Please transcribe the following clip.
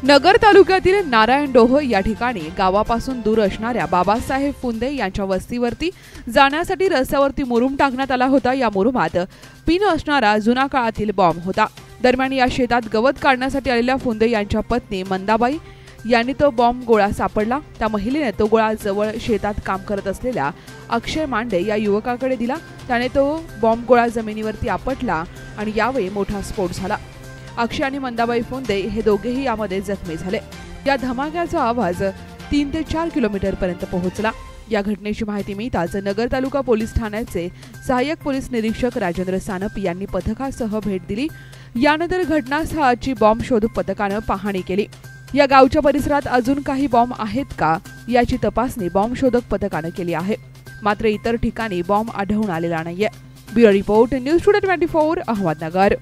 नगर तालुक्यातील नारायणडोह या ठिकाणी गावापासून दूर असणाऱ्या बाबासाहेब फुंदे यांच्या वस्तीवरती जाण्यासाठी रस्त्यावरती मुरुम टाकण्यात आला होता। या मुरुमात पिन असणारा जुना काळातील बॉम्ब होता। दरम्यान या शेतात गवत काढण्यासाठी आलेल्या फुंदे यांच्या पत्नी मंदाबाई यांनी तो बॉम्ब गोळा सापडला। त्या महिलेने तो गोळा जवळ शेतात काम करत असलेल्या अक्षय मांडे या युवकाकडे दिला। त्याने तो बॉम्ब गोळा जमिनीवरती आपटला आणि यावेळी मोठा स्फोट झाला। अक्षय आणि मंदाबाई फुंदे हे दोघेही यामध्ये जखमी झाले। या धमाक्याचा आवाज 3 ते 4 किलोमीटर पर्यंत पोहोचला। या घटनेची माहिती मिळताच नगर तालुका पोलीस ठाण्याचे सहाय्यक पोलीस निरीक्षक राजेंद्र सानप यांनी पथकासह भेट दिली। यानंतर घटनास्थळाची बॉम्ब शोध पथकाने पाहणी केली। या गावच्या परिसरात अजून काही बॉम्ब आहेत का याची तपासणी बॉम्ब शोधक पथकाने केली आहे। मात्र इतर ठिकाणी बॉम्ब आढळून आलेला नाहीये। Bureau report, news today 24, Ahmednagar.